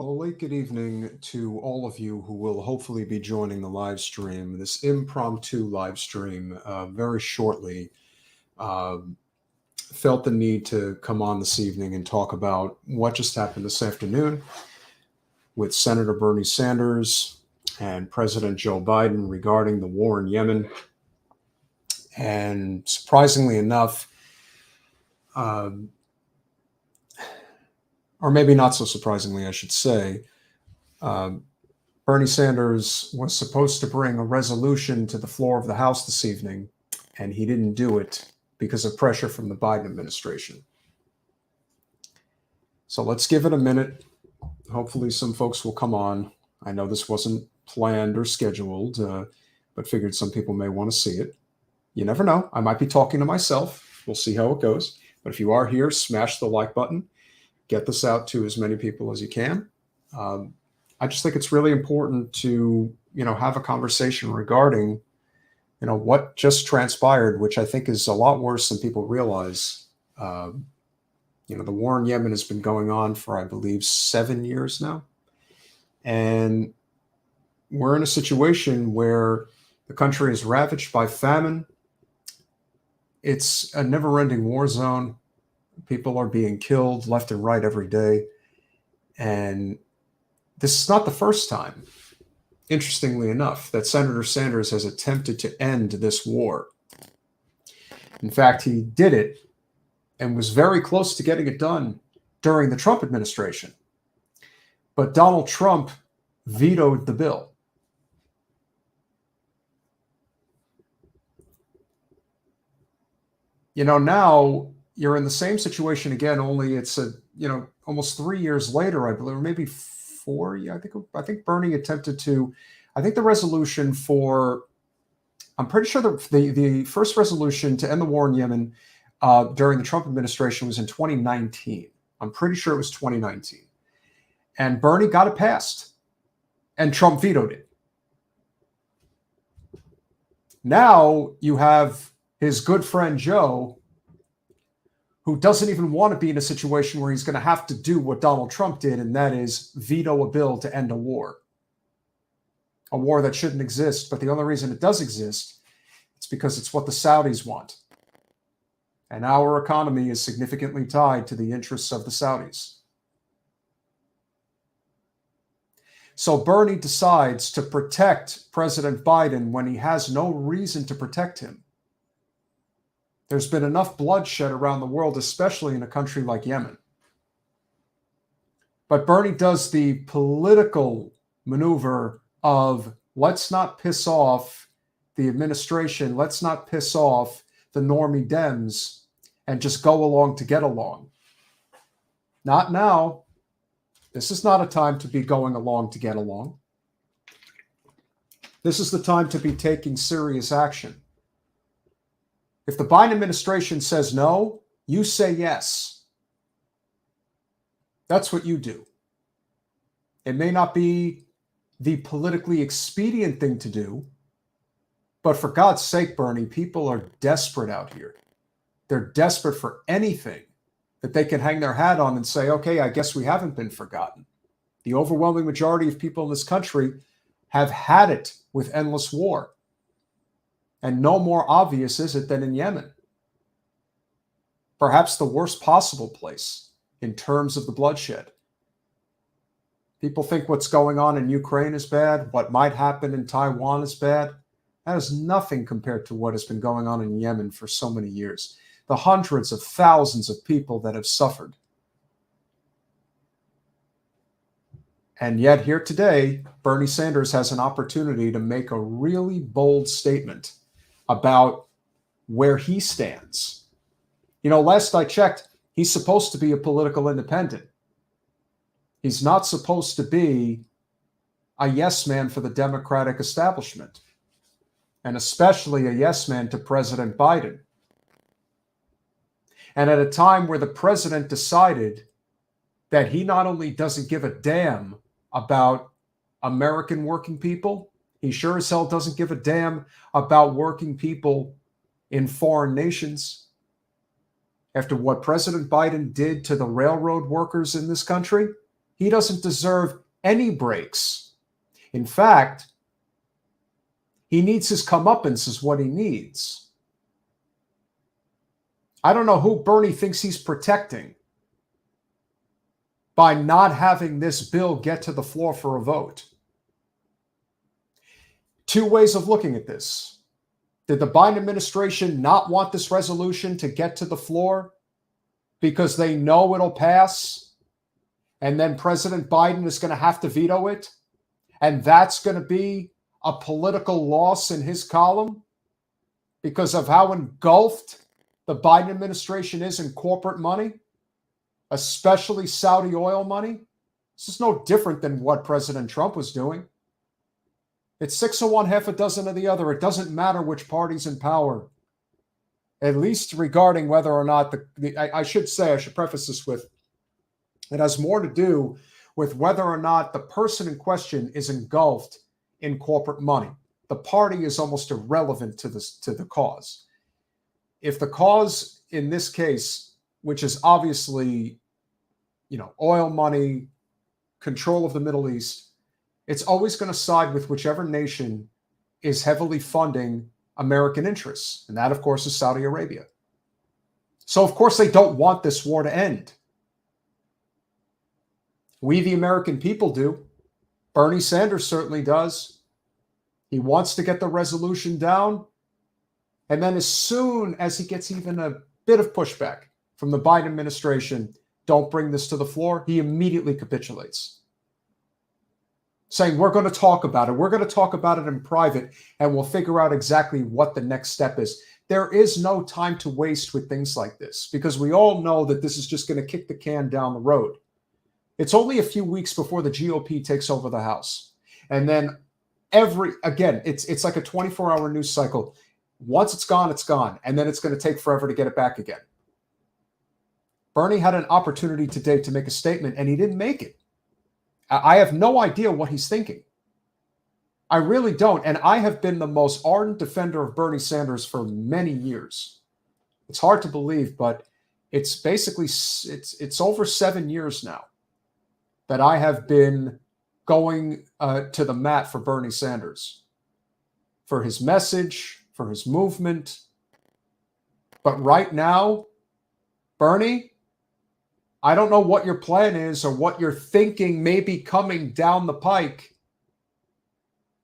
Well, late good evening to all of you who will hopefully be joining the live stream, this impromptu live stream very shortly. Um Felt the need to come on this evening and talk about what just happened this afternoon with Senator Bernie Sanders and President Joe Biden regarding the war in Yemen. And surprisingly enough, um, or maybe not so surprisingly, I should say, um, Bernie Sanders was supposed to bring a resolution to the floor of the House this evening, and he didn't do it because of pressure from the Biden administration. So let's give it a minute. Hopefully, some folks will come on. I know this wasn't planned or scheduled, but figured some people may want to see it. You never know. I might be talking to myself. We'll see how it goes. But if you are here, smash the like button. Get this out to as many people as you can. I just think it's really important to, have a conversation regarding, what just transpired, which I think is a lot worse than people realize. The war in Yemen has been going on for, I believe, 7 years now. And we're in a situation where the country is ravaged by famine. It's a never-ending war zone. People are being killed left and right every day. And this is not the first time, interestingly enough, that Senator Sanders has attempted to end this war. In fact, he did it and was very close to getting it done during the Trump administration. But Donald Trump vetoed the bill. Now you're in the same situation again, only it's almost 3 years later, I believe, or maybe 4. Yeah, I think Bernie attempted to. I think the resolution for. I'm pretty sure the first resolution to end the war in Yemen during the Trump administration was in 2019. I'm pretty sure it was 2019, and Bernie got it passed, and Trump vetoed it. Now you have his good friend Joe, who doesn't even want to be in a situation where he's going to have to do what Donald Trump did, and that is veto a bill to end a war that shouldn't exist. But the only reason it does exist is because it's what the Saudis want. And our economy is significantly tied to the interests of the Saudis. So Bernie decides to protect President Biden when he has no reason to protect him. There's been enough bloodshed around the world, especially in a country like Yemen. But Bernie does the political maneuver of let's not piss off the administration, let's not piss off the normie Dems, and just go along to get along. Not now. This is not a time to be going along to get along. This is the time to be taking serious action. If the Biden administration says no, you say yes. That's what you do. It may not be the politically expedient thing to do, but for God's sake, Bernie, people are desperate out here. They're desperate for anything that they can hang their hat on and say, okay, I guess we haven't been forgotten. The overwhelming majority of people in this country have had it with endless war. And no more obvious is it than in Yemen. Perhaps the worst possible place in terms of the bloodshed. People think what's going on in Ukraine is bad. What might happen in Taiwan is bad. That is nothing compared to what has been going on in Yemen for so many years. The hundreds of thousands of people that have suffered. And yet here today, Bernie Sanders has an opportunity to make a really bold statement about where he stands. Last I checked, he's supposed to be a political independent. He's not supposed to be a yes man for the Democratic establishment, and especially a yes man to President Biden. And at a time where the president decided that he not only doesn't give a damn about American working people, he sure as hell doesn't give a damn about working people in foreign nations. After what President Biden did to the railroad workers in this country, He doesn't deserve any breaks. In fact, he needs his comeuppance is what he needs. I don't know who Bernie thinks he's protecting by not having this bill get to the floor for a vote. Two ways of looking at this. Did the Biden administration not want this resolution to get to the floor because they know it'll pass, and then President Biden is going to have to veto it, and that's going to be a political loss in his column because of how engulfed the Biden administration is in corporate money, especially Saudi oil money? This is no different than what President Trump was doing. It's 6 of one, half a dozen of the other. It doesn't matter which party's in power. At least regarding whether or not I should preface this with, it has more to do with whether or not the person in question is engulfed in corporate money. The party is almost irrelevant to the cause. If the cause in this case, which is obviously, oil money, control of the Middle East, it's always going to side with whichever nation is heavily funding American interests. And that, of course, is Saudi Arabia. So, of course, they don't want this war to end. We, the American people, do. Bernie Sanders certainly does. He wants to get the resolution down. And then as soon as he gets even a bit of pushback from the Biden administration, don't bring this to the floor, he immediately capitulates, saying, we're going to talk about it. We're going to talk about it in private, and we'll figure out exactly what the next step is. There is no time to waste with things like this because we all know that this is just going to kick the can down the road. It's only a few weeks before the GOP takes over the House. And then it's like a 24-hour news cycle. Once it's gone, it's gone. And then it's going to take forever to get it back again. Bernie had an opportunity today to make a statement, and he didn't make it. I have no idea what he's thinking. I really don't. And I have been the most ardent defender of Bernie Sanders for many years. It's hard to believe, but it's basically, it's over 7 years now that I have been going to the mat for Bernie Sanders, for his message, for his movement. But right now, Bernie, I don't know what your plan is or what you're thinking may be coming down the pike.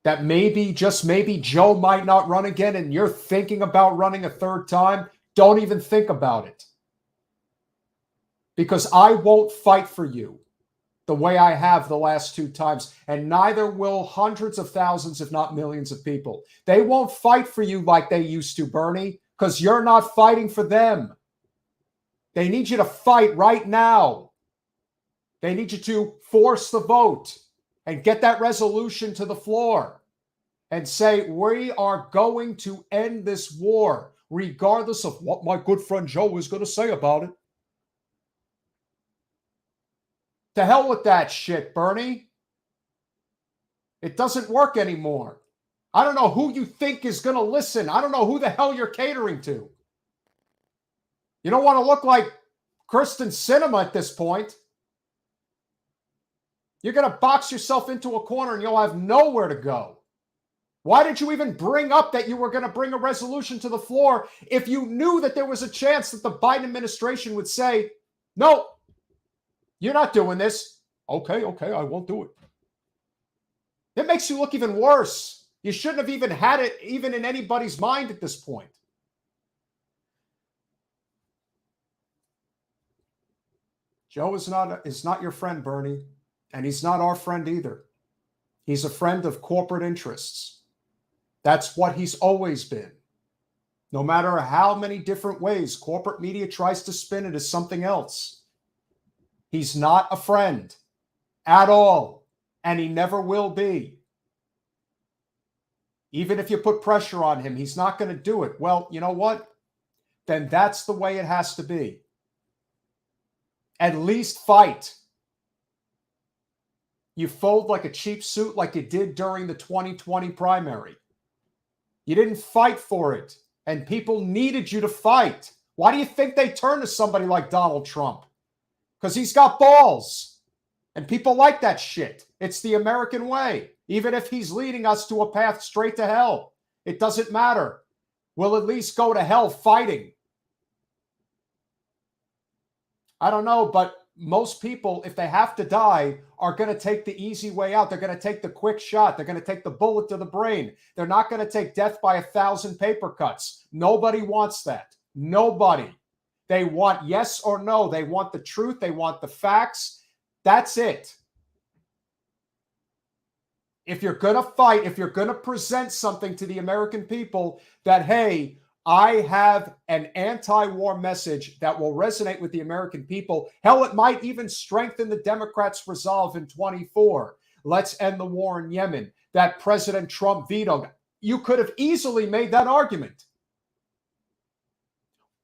That maybe, just maybe, Joe might not run again and you're thinking about running a third time. Don't even think about it. Because I won't fight for you the way I have the last 2 times. And neither will hundreds of thousands, if not millions of people. They won't fight for you like they used to, Bernie, because you're not fighting for them. They need you to fight right now. They need you to force the vote and get that resolution to the floor and say, we are going to end this war, regardless of what my good friend Joe is going to say about it. To hell with that shit, Bernie. It doesn't work anymore. I don't know who you think is going to listen. I don't know who the hell you're catering to. You don't want to look like Kristen Sinema at this point. You're going to box yourself into a corner and you'll have nowhere to go. Why did you even bring up that you were going to bring a resolution to the floor if you knew that there was a chance that the Biden administration would say, no, you're not doing this. Okay, I won't do it. It makes you look even worse. You shouldn't have even had it even in anybody's mind at this point. Joe is not your friend, Bernie, and he's not our friend either. He's a friend of corporate interests. That's what he's always been. No matter how many different ways corporate media tries to spin it as something else, he's not a friend at all, and he never will be. Even if you put pressure on him, he's not going to do it. Well, you know what? Then that's the way it has to be. At least fight. You fold like a cheap suit like you did during the 2020 primary. You didn't fight for it, and people needed you to fight. Why do you think they turn to somebody like Donald Trump? Because he's got balls. And people like that shit. It's the American way. Even if he's leading us to a path straight to hell, it doesn't matter. We'll at least go to hell fighting. I don't know, but most people, if they have to die, are going to take the easy way out. They're going to take the quick shot. They're going to take the bullet to the brain. They're not going to take death by 1,000 paper cuts. Nobody wants that. Nobody. They want yes or no. They want the truth. They want the facts. That's it. If you're going to fight, if you're going to present something to the American people that, hey, I have an anti-war message that will resonate with the American people. Hell, it might even strengthen the Democrats' resolve in 24. Let's end the war in Yemen that President Trump vetoed. You could have easily made that argument.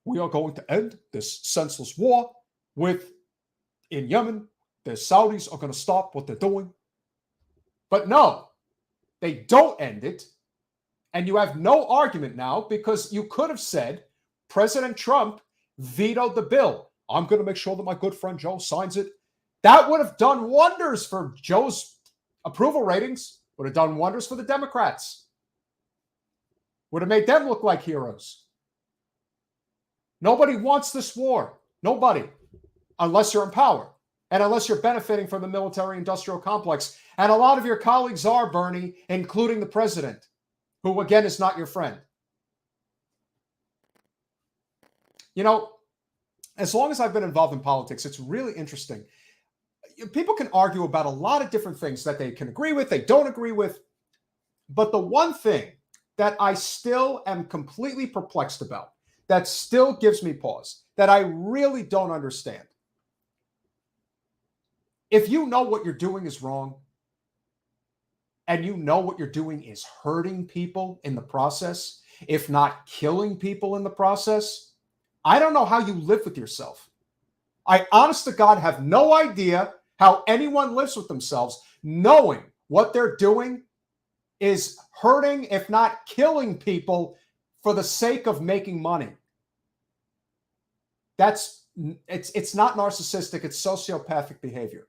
We are going to end this senseless war in Yemen. The Saudis are going to stop what they're doing. But no, they don't end it. And you have no argument now because you could have said President Trump vetoed the bill. I'm going to make sure that my good friend Joe signs it. That would have done wonders for Joe's approval ratings, would have done wonders for the Democrats, would have made them look like heroes. Nobody wants this war. Nobody, unless you're in power and unless you're benefiting from the military-industrial complex. And a lot of your colleagues are, Bernie, including the president, who, again, is not your friend. You know, as long as I've been involved in politics, it's really interesting. People can argue about a lot of different things that they can agree with, they don't agree with. But the one thing that I still am completely perplexed about, that still gives me pause, that I really don't understand. If you know what you're doing is wrong, and you know what you're doing is hurting people in the process, if not killing people in the process, I don't know how you live with yourself. I, honest to God, have no idea how anyone lives with themselves knowing what they're doing is hurting, if not killing people for the sake of making money. It's not narcissistic, it's sociopathic behavior.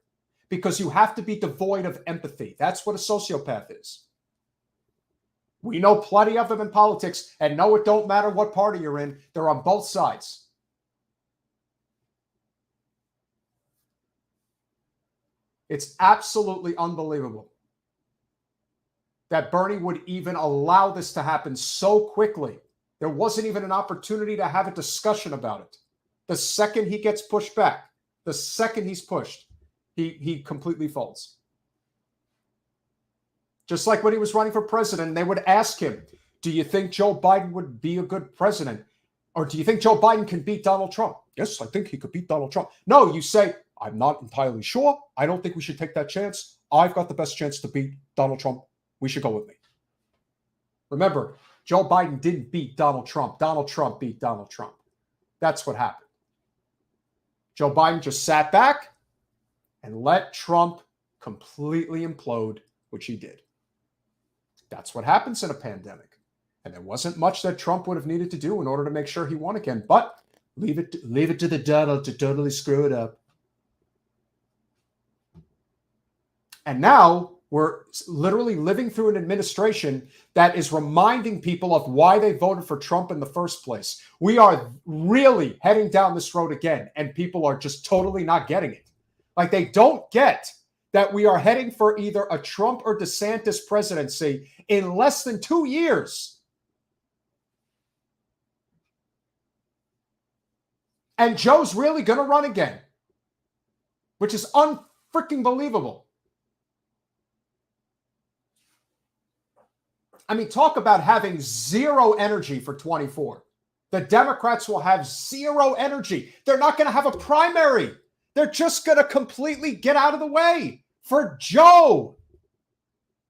Because you have to be devoid of empathy. That's what a sociopath is. We know plenty of them in politics, and no, it don't matter what party you're in. They're on both sides. It's absolutely unbelievable that Bernie would even allow this to happen so quickly. There wasn't even an opportunity to have a discussion about it. The second he gets pushed back, the second he's pushed, he completely folds. Just like when he was running for president, they would ask him, do you think Joe Biden would be a good president? Or do you think Joe Biden can beat Donald Trump? Yes, I think he could beat Donald Trump. No, you say, I'm not entirely sure. I don't think we should take that chance. I've got the best chance to beat Donald Trump. We should go with me. Remember, Joe Biden didn't beat Donald Trump. Donald Trump beat Donald Trump. That's what happened. Joe Biden just sat back and let Trump completely implode, which he did. That's what happens in a pandemic. And there wasn't much that Trump would have needed to do in order to make sure he won again. But leave it to the Donald to totally screw it up. And now we're literally living through an administration that is reminding people of why they voted for Trump in the first place. We are really heading down this road again, and people are just totally not getting it. Like, they don't get that we are heading for either a Trump or DeSantis presidency in less than 2 years. And Joe's really going to run again, which is unfreaking believable. I mean, talk about having zero energy for 24. The Democrats will have zero energy. They're not going to have a primary. They're just going to completely get out of the way for Joe.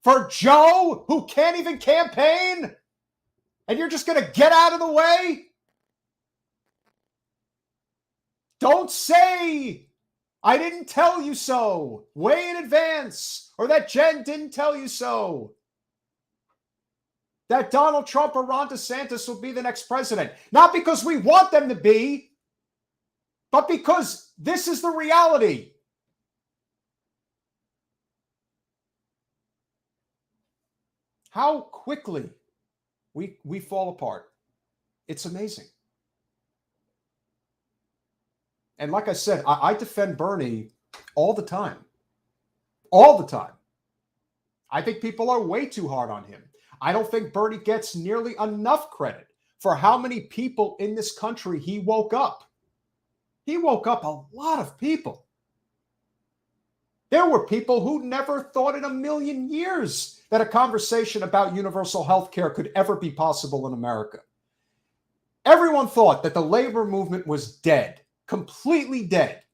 For Joe, who can't even campaign? And you're just going to get out of the way? Don't say, I didn't tell you so, way in advance, or that Jen didn't tell you so. That Donald Trump or Ron DeSantis will be the next president. Not because we want them to be, but because this is the reality. how quickly we fall apart. It's amazing. And like I said, I defend Bernie all the time. All the time. I think people are way too hard on him. I don't think Bernie gets nearly enough credit for how many people in this country he woke up. He woke up a lot of people. There were people who never thought in a million years that a conversation about universal health care could ever be possible in America. Everyone thought that the labor movement was dead, completely dead,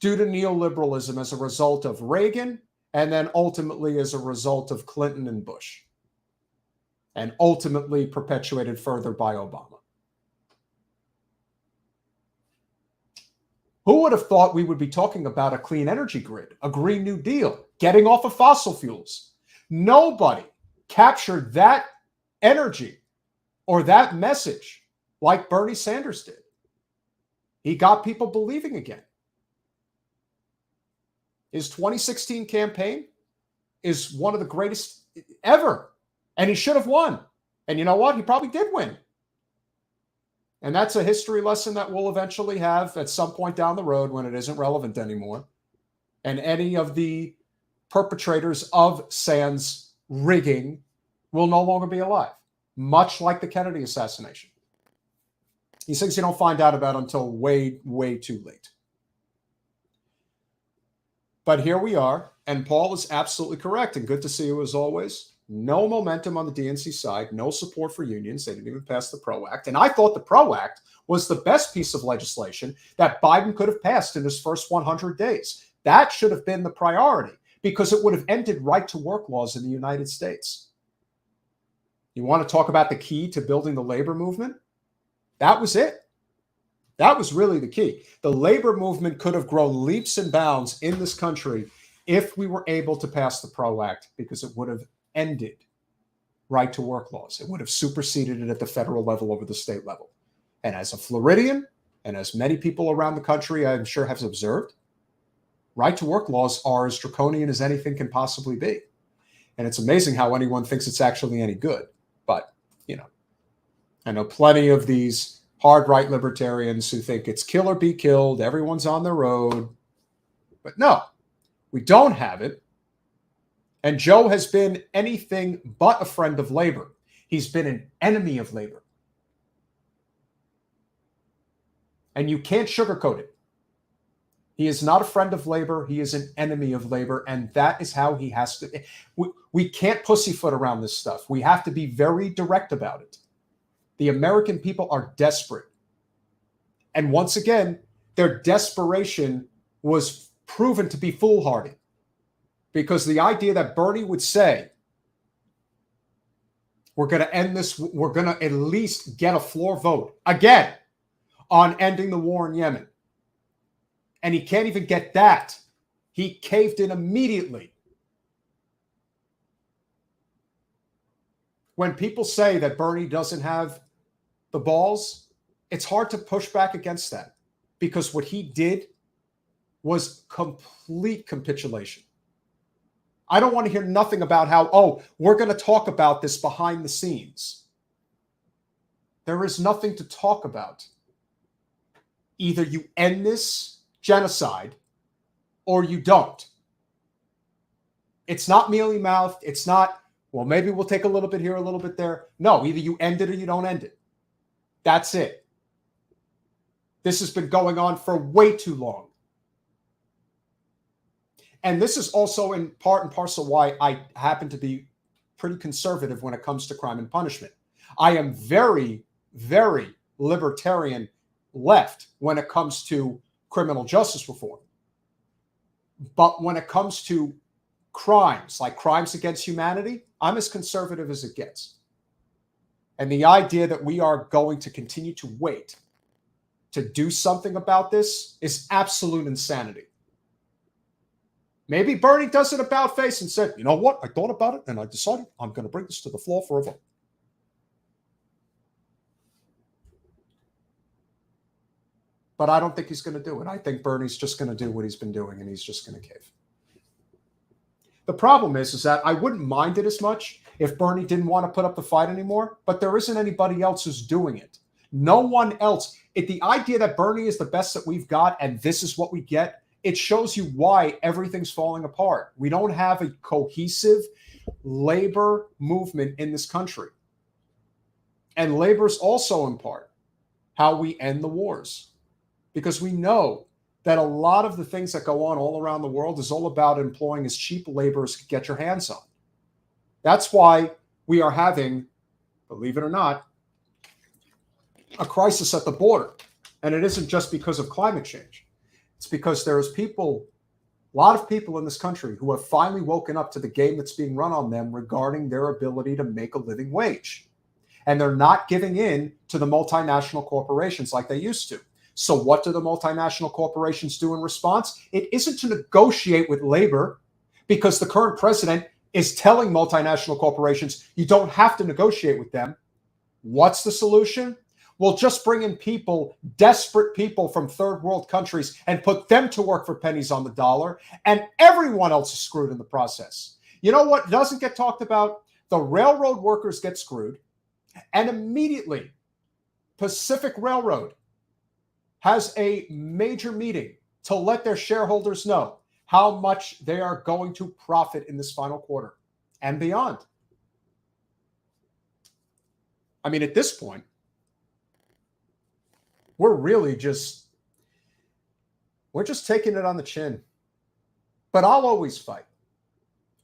due to neoliberalism as a result of Reagan, and then ultimately as a result of Clinton and Bush, and ultimately perpetuated further by Obama. Who would have thought we would be talking about a clean energy grid, a Green New Deal, getting off of fossil fuels? Nobody captured that energy or that message like Bernie Sanders did. He got people believing again. His 2016 campaign is one of the greatest ever, and he should have won. And you know what? He probably did win. And that's a history lesson that we'll eventually have at some point down the road when it isn't relevant anymore. And any of the perpetrators of Sands rigging will no longer be alive, much like the Kennedy assassination. These things you don't find out about until way, way too late. But here we are, and Paul is absolutely correct, and good to see you as always. No momentum on the DNC side, no support for unions. They didn't even pass the PRO Act. And I thought the PRO Act was the best piece of legislation that Biden could have passed in his first 100 days. That should have been the priority because it would have ended right-to-work laws in the United States. You want to talk about the key to building the labor movement? That was it. That was really the key. The labor movement could have grown leaps and bounds in this country if we were able to pass the PRO Act because it would have ended right-to-work laws. It would have superseded it at the federal level over the state level. And as a Floridian, and as many people around the country I'm sure have observed, right-to-work laws are as draconian as anything can possibly be. And it's amazing how anyone thinks it's actually any good. But, you know, I know plenty of these hard right libertarians who think it's kill or be killed, everyone's on their road. But no, we don't have it. And Joe has been anything but a friend of labor. He's been an enemy of labor. And you can't sugarcoat it. He is not a friend of labor. He is an enemy of labor. And that is how he has to. We can't pussyfoot around this stuff. We have to be very direct about it. The American people are desperate. And once again, their desperation was proven to be foolhardy. Because the idea that Bernie would say, we're going to end this, we're going to at least get a floor vote again on ending the war in Yemen. And he can't even get that. He caved in immediately. When people say that Bernie doesn't have the balls, it's hard to push back against that because what he did was complete capitulation. I don't want to hear nothing about how, oh, we're going to talk about this behind the scenes. There is nothing to talk about. Either you end this genocide or you don't. It's not mealy-mouthed. It's not, well, maybe we'll take a little bit here, a little bit there. No, either you end it or you don't end it. That's it. This has been going on for way too long. And this is also in part and parcel why I happen to be pretty conservative when it comes to crime and punishment. I am very, very libertarian left when it comes to criminal justice reform. But when it comes to crimes, like crimes against humanity, I'm as conservative as it gets. And the idea that we are going to continue to wait to do something about this is absolute insanity. Maybe Bernie does it about face and said, you know what? I thought about it and I decided I'm going to bring this to the floor for a vote. But I don't think he's going to do it. I think Bernie's just going to do what he's been doing and he's just going to cave. The problem is that I wouldn't mind it as much if Bernie didn't want to put up the fight anymore, but there isn't anybody else who's doing it. No one else. The idea that Bernie is the best that we've got and this is what we get, it shows you why everything's falling apart. We don't have a cohesive labor movement in this country. And labor's also in part how we end the wars. Because we know that a lot of the things that go on all around the world is all about employing as cheap labor as you can get your hands on. That's why we are having, believe it or not, a crisis at the border. And it isn't just because of climate change. It's because there's people, a lot of people in this country who have finally woken up to the game that's being run on them regarding their ability to make a living wage. And they're not giving in to the multinational corporations like they used to. So what do the multinational corporations do in response? It isn't to negotiate with labor, because the current president is telling multinational corporations, you don't have to negotiate with them. What's the solution? Well, just bring in people, desperate people from third world countries, and put them to work for pennies on the dollar, and everyone else is screwed in the process. You know what doesn't get talked about? The railroad workers get screwed, and immediately Pacific Railroad has a major meeting to let their shareholders know how much they are going to profit in this final quarter and beyond. I mean, at this point, we're just taking it on the chin. But I'll always fight.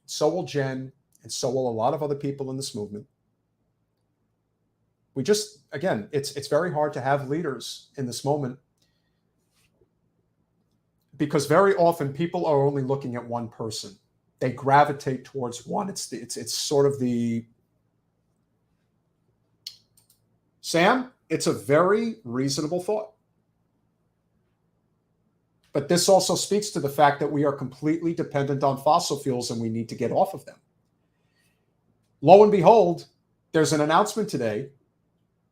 So will Jen, and so will a lot of other people in this movement. We just, again, it's very hard to have leaders in this moment, because very often people are only looking at one person. They gravitate towards one. It's sort of the Sam, it's a very reasonable thought. But this also speaks to the fact that we are completely dependent on fossil fuels and we need to get off of them. Lo and behold, there's an announcement today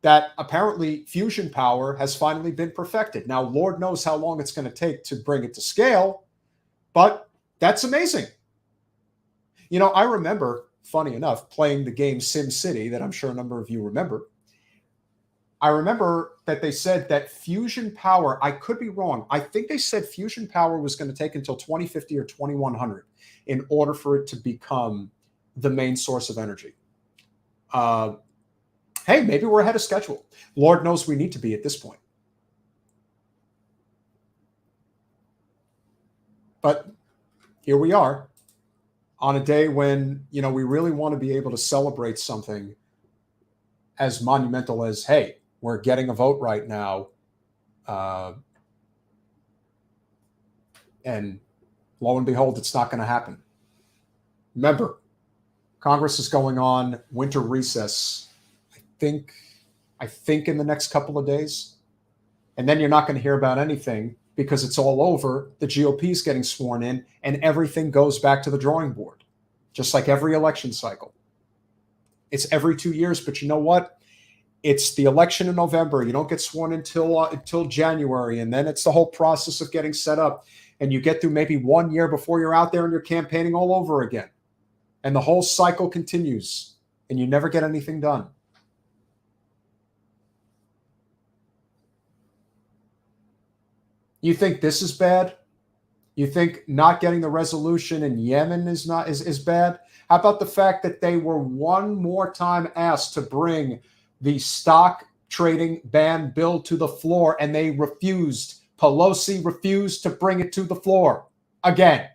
that apparently fusion power has finally been perfected. Now, Lord knows how long it's going to take to bring it to scale, but that's amazing. You know, I remember, funny enough, playing the game Sim City that I'm sure a number of you remember. I remember that they said that fusion power, I could be wrong, I think they said fusion power was going to take until 2050 or 2100 in order for it to become the main source of energy. Hey, maybe we're ahead of schedule. Lord knows we need to be at this point. But here we are on a day when, you know, we really want to be able to celebrate something as monumental as, hey, we're getting a vote right now. And lo and behold, it's not going to happen. Remember, Congress is going on winter recess, I think in the next couple of days. And then you're not going to hear about anything because it's all over. The GOP is getting sworn in and everything goes back to the drawing board, just like every election cycle. It's every 2 years, but you know what? It's the election in November. You don't get sworn until January, and then it's the whole process of getting set up. And you get through maybe 1 year before you're out there and you're campaigning all over again. And the whole cycle continues, and you never get anything done. You think this is bad? You think not getting the resolution in Yemen is bad? How about the fact that they were one more time asked to bring the stock trading ban bill to the floor, and they refused. Pelosi refused to bring it to the floor again.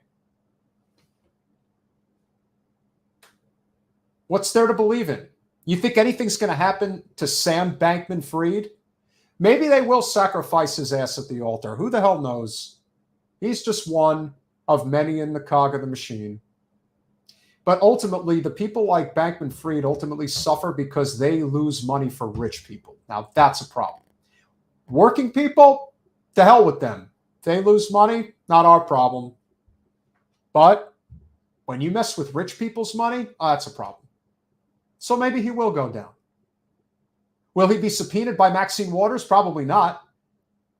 What's there to believe in? You think anything's going to happen to Sam Bankman-Fried? Maybe they will sacrifice his ass at the altar. Who the hell knows? He's just one of many in the cog of the machine. But ultimately, the people like Bankman-Fried ultimately suffer because they lose money for rich people. Now, that's a problem. Working people, to hell with them. If they lose money, not our problem. But when you mess with rich people's money, that's a problem. So maybe he will go down. Will he be subpoenaed by Maxine Waters? Probably not.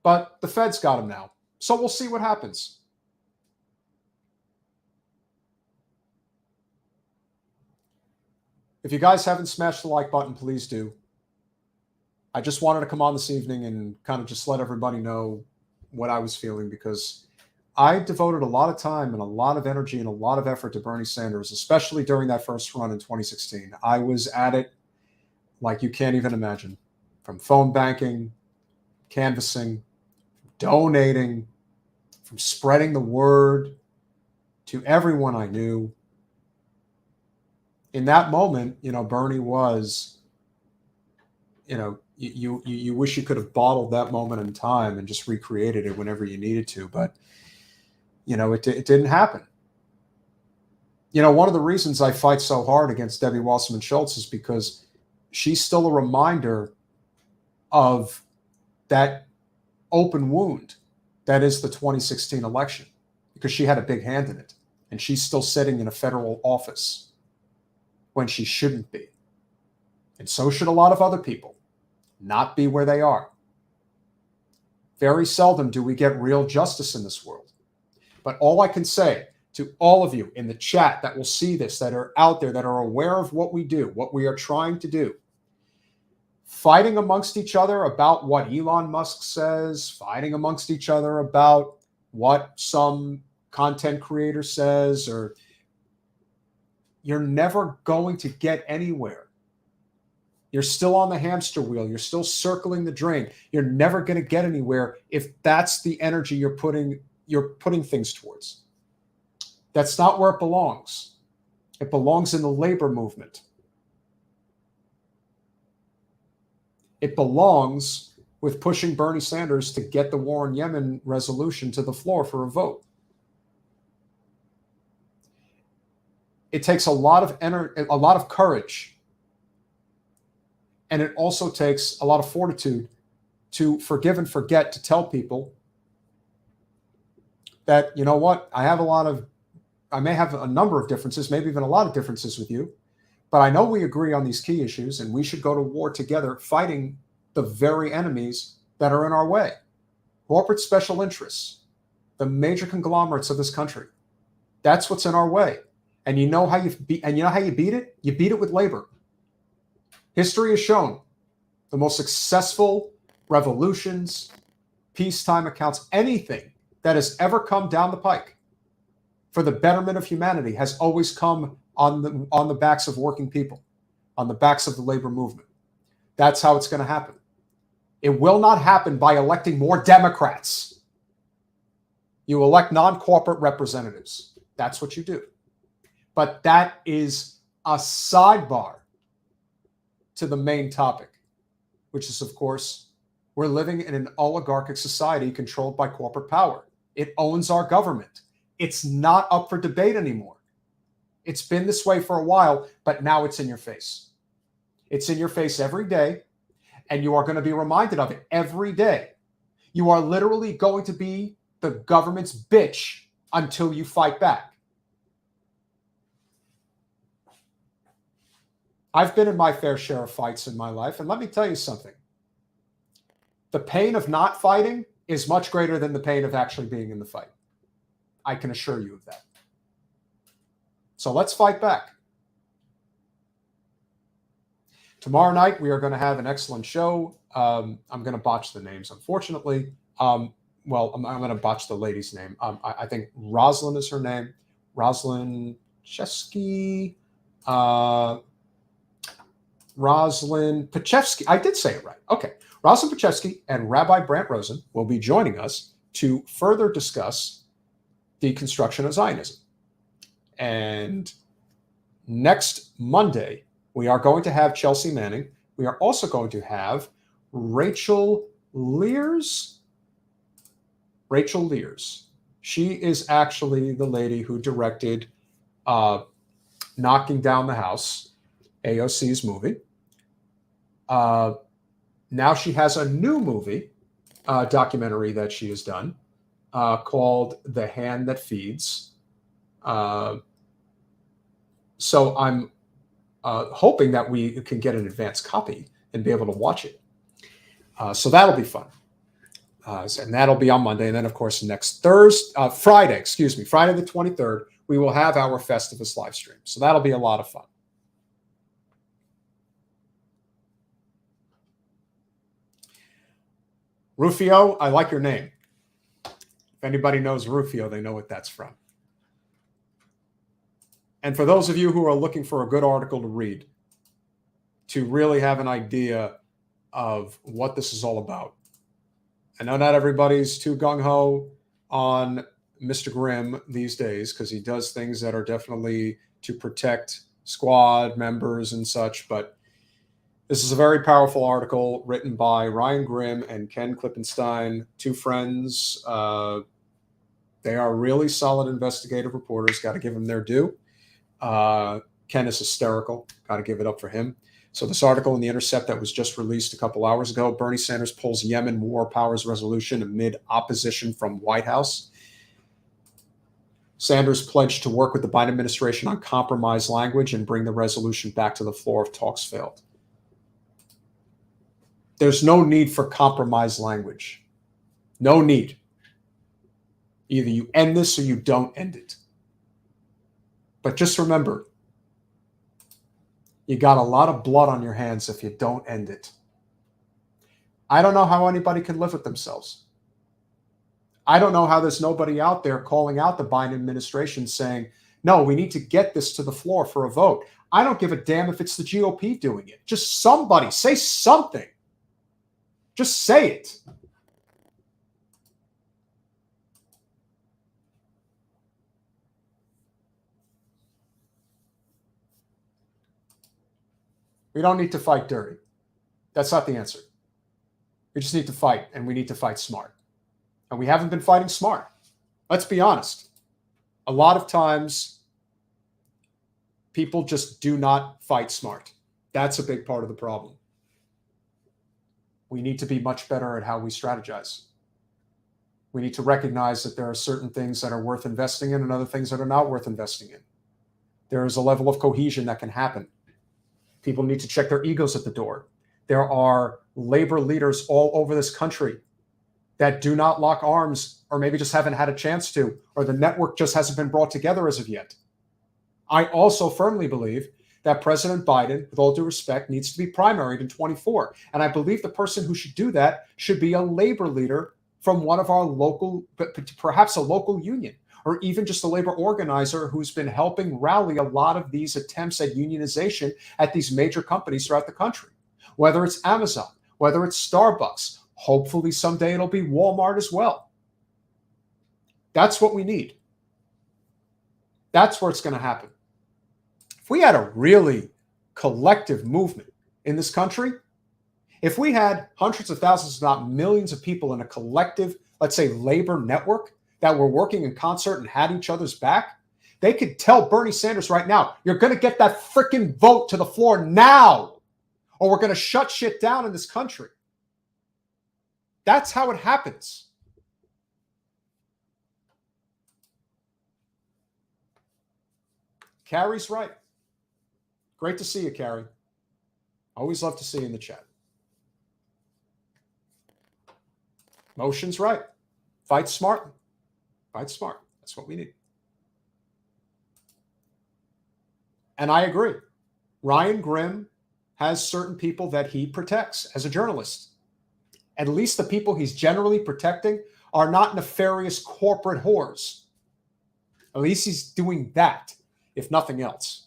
But the Fed's got him now. So we'll see what happens. If you guys haven't smashed the like button, please do. I just wanted to come on this evening and kind of just let everybody know what I was feeling, because I devoted a lot of time and a lot of energy and a lot of effort to Bernie Sanders, especially during that first run in 2016. I was at it like you can't even imagine, from phone banking, canvassing, donating, from spreading the word to everyone I knew. In that moment, Bernie was, you wish you could have bottled that moment in time and just recreated it whenever you needed to, but it didn't happen. One of the reasons I fight so hard against Debbie Wasserman Schultz is because she's still a reminder of that open wound that is the 2016 election, because she had a big hand in it, and she's still sitting in a federal office when she shouldn't be. And so should a lot of other people not be where they are. Very seldom do we get real justice in this world. But all I can say to all of you in the chat that will see this, that are out there, that are aware of what we do, what we are trying to do, fighting amongst each other about what Elon Musk says, fighting amongst each other about what some content creator says, or you're never going to get anywhere. You're still on the hamster wheel. You're still circling the drain. You're never going to get anywhere if that's the energy you're putting things towards. That's not where it belongs. It belongs in the labor movement. It belongs with pushing Bernie Sanders to get the war in Yemen resolution to the floor for a vote. It takes a lot of courage, and it also takes a lot of fortitude to forgive and forget, to tell people that, you know what, I may have a number of differences, maybe even a lot of differences with you, but I know we agree on these key issues, and we should go to war together, fighting the very enemies that are in our way. Corporate special interests, the major conglomerates of this country. That's what's in our way. And you know how you beat it? You beat it with labor. History has shown the most successful revolutions, peacetime accounts, anything that has ever come down the pike for the betterment of humanity has always come on the backs of working people, on the backs of the labor movement. That's how it's going to happen. It will not happen by electing more Democrats. You elect non-corporate representatives. That's what you do. But that is a sidebar to the main topic, which is, of course, we're living in an oligarchic society controlled by corporate power. It owns our government. It's not up for debate anymore. It's been this way for a while, but now it's in your face. It's in your face every day, and you are going to be reminded of it every day. You are literally going to be the government's bitch until you fight back. I've been in my fair share of fights in my life, and let me tell you something. The pain of not fighting is much greater than the pain of actually being in the fight. I can assure you of that. So let's fight back. Tomorrow night, we are going to have an excellent show. I'm going to botch the names, unfortunately. I'm going to botch the lady's name. I think Rosalind is her name. Rosalind Chesky. Rosalind Pachevsky. I did say it right. Okay. Rosalind Pachevsky and Rabbi Brant Rosen will be joining us to further discuss deconstruction of Zionism. And next Monday, we are going to have Chelsea Manning. We are also going to have Rachel Lears. Rachel Lears. She is actually the lady who directed Knocking Down the House, AOC's movie. Now she has a new movie, documentary that she has done called The Hand That Feeds. So I'm hoping that we can get an advance copy and be able to watch it. So that'll be fun. And that'll be on Monday. And then, of course, next Friday the 23rd, we will have our Festivus live stream. So that'll be a lot of fun. Rufio, I like your name. If anybody knows Rufio, they know what that's from. And for those of you who are looking for a good article to read, to really have an idea of what this is all about, I know not everybody's too gung-ho on Mr. Grimm these days because he does things that are definitely to protect squad members and such, but this is a very powerful article written by Ryan Grimm and Ken Klippenstein, two friends. They are really solid investigative reporters. Got to give them their due. Ken is hysterical. Got to give it up for him. So this article in The Intercept that was just released a couple hours ago, Bernie Sanders pulls Yemen war powers resolution amid opposition from White House. Sanders pledged to work with the Biden administration on compromise language and bring the resolution back to the floor if talks failed. There's no need for compromise language. No need. Either you end this or you don't end it. But just remember, you got a lot of blood on your hands if you don't end it. I don't know how anybody can live with themselves. I don't know how there's nobody out there calling out the Biden administration saying, no, we need to get this to the floor for a vote. I don't give a damn if it's the GOP doing it. Just somebody say something. Just say it. We don't need to fight dirty. That's not the answer. We just need to fight, and we need to fight smart. And we haven't been fighting smart. Let's be honest. A lot of times, people just do not fight smart. That's a big part of the problem. We need to be much better at how we strategize. We need to recognize that there are certain things that are worth investing in and other things that are not worth investing in. There is a level of cohesion that can happen. People need to check their egos at the door. There are labor leaders all over this country that do not lock arms, or maybe just haven't had a chance to, or the network just hasn't been brought together as of yet. I also firmly believe that President Biden, with all due respect, needs to be primaried in 24. And I believe the person who should do that should be a labor leader from one of our local, perhaps a local union, or even just a labor organizer who's been helping rally a lot of these attempts at unionization at these major companies throughout the country. Whether it's Amazon, whether it's Starbucks, hopefully someday it'll be Walmart as well. That's what we need. That's where it's going to happen. If we had a really collective movement in this country, if we had hundreds of thousands, if not millions of people in a collective, let's say, labor network that were working in concert and had each other's back, they could tell Bernie Sanders right now, you're going to get that freaking vote to the floor now, or we're going to shut shit down in this country. That's how it happens. Carrie's right. Great to see you, Carrie. Always love to see you in the chat. Motion's right. Fight smart. Fight smart. That's what we need. And I agree. Ryan Grimm has certain people that he protects as a journalist. At least the people he's generally protecting are not nefarious corporate whores. At least he's doing that, if nothing else.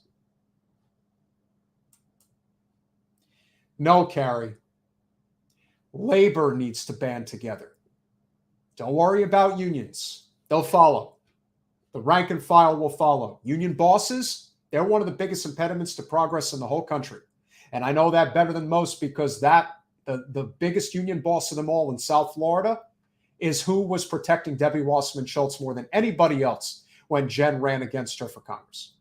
No, Carrie. Labor needs to band together. Don't worry about unions. They'll follow. The rank and file will follow. Union bosses, they're one of the biggest impediments to progress in the whole country. And I know that better than most because the biggest union boss of them all in South Florida is who was protecting Debbie Wasserman Schultz more than anybody else when Jen ran against her for Congress.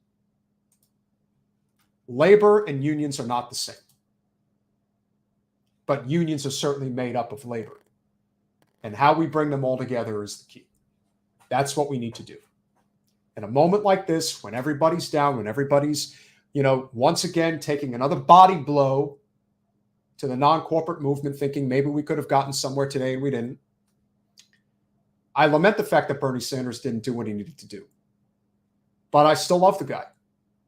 Labor and unions are not the same. But unions are certainly made up of labor. And how we bring them all together is the key. That's what we need to do. In a moment like this, when everybody's down, when everybody's, once again taking another body blow to the non-corporate movement, thinking maybe we could have gotten somewhere today and we didn't. I lament the fact that Bernie Sanders didn't do what he needed to do. But I still love the guy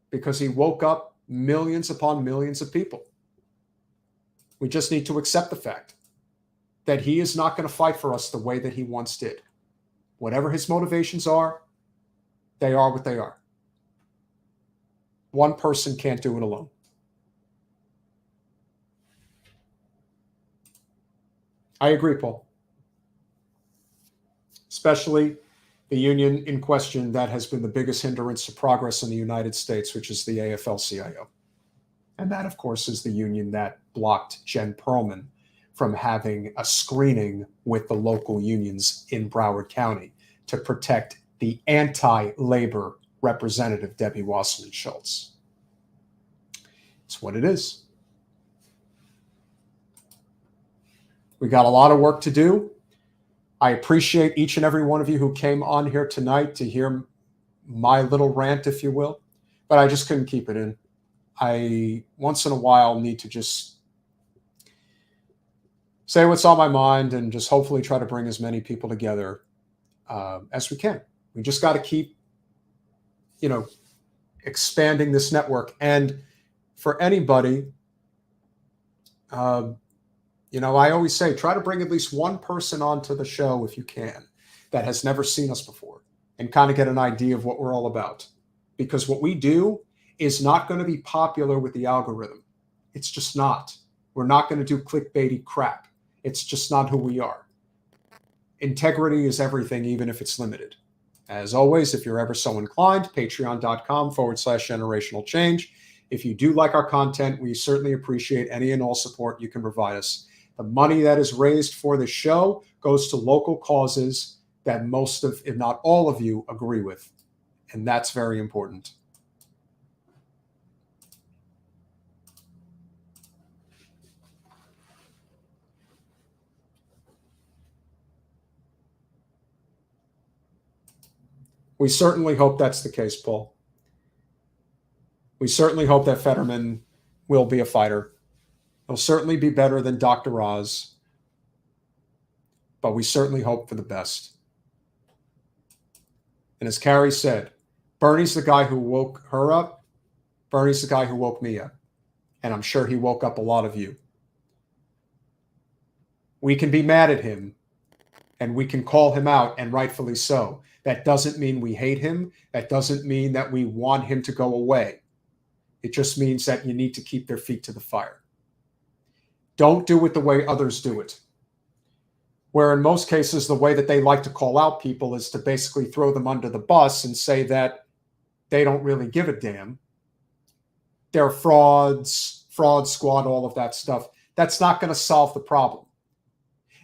because he woke up millions upon millions of people. We just need to accept the fact. that he is not going to fight for us the way that he once did. Whatever his motivations are, they are what they are. One person can't do it alone. I agree, Paul. Especially the union in question that has been the biggest hindrance to progress in the United States, which is the AFL-CIO. And that, of course, is the union that blocked Jen Perlman from having a screening with the local unions in Broward County to protect the anti-labor representative, Debbie Wasserman Schultz. It's what it is. We got a lot of work to do. I appreciate each and every one of you who came on here tonight to hear my little rant, if you will, but I just couldn't keep it in. I, once in a while, need to just say what's on my mind and just hopefully try to bring as many people together as we can. We just got to keep, expanding this network. And for anybody, I always say, try to bring at least one person onto the show if you can that has never seen us before and kind of get an idea of what we're all about. Because what we do is not going to be popular with the algorithm. It's just not. We're not going to do clickbaity crap. It's just not who we are. Integrity is everything, even if it's limited. As always, if you're ever so inclined, patreon.com/generational change. If you do like our content, we certainly appreciate any and all support you can provide us. The money that is raised for the show goes to local causes that most of, if not all of you, agree with. And that's very important. We certainly hope that's the case, Paul. We certainly hope that Fetterman will be a fighter. He'll certainly be better than Dr. Oz, but we certainly hope for the best. And as Carrie said, Bernie's the guy who woke her up. Bernie's the guy who woke me up. And I'm sure he woke up a lot of you. We can be mad at him, and we can call him out, and rightfully so. That doesn't mean we hate him. That doesn't mean that we want him to go away. It just means that you need to keep their feet to the fire. Don't do it the way others do it. Where in most cases, the way that they like to call out people is to basically throw them under the bus and say that they don't really give a damn. They're frauds, fraud squad, all of that stuff. That's not going to solve the problem.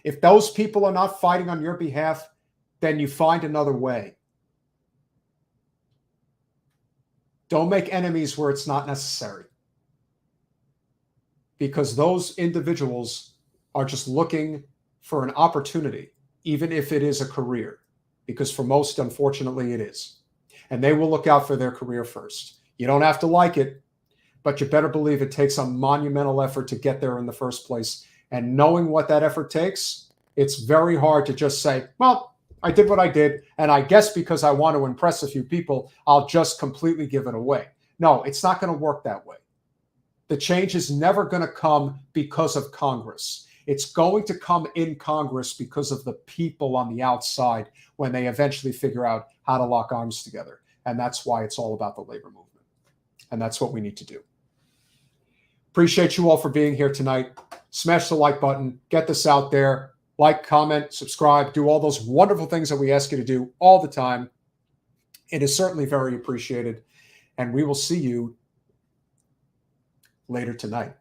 If those people are not fighting on your behalf, then you find another way. Don't make enemies where it's not necessary. Because those individuals are just looking for an opportunity, even if it is a career. Because for most, unfortunately, it is. And they will look out for their career first. You don't have to like it, but you better believe it takes a monumental effort to get there in the first place. And knowing what that effort takes, it's very hard to just say, well, I did what I did, and I guess because I want to impress a few people, I'll just completely give it away. No, it's not going to work that way. The change is never going to come because of Congress. It's going to come in Congress because of the people on the outside when they eventually figure out how to lock arms together. And that's why it's all about the labor movement. And that's what we need to do. Appreciate you all for being here tonight. Smash the like button. Get this out there. Like, comment, subscribe, do all those wonderful things that we ask you to do all the time. It is certainly very appreciated. And we will see you later tonight.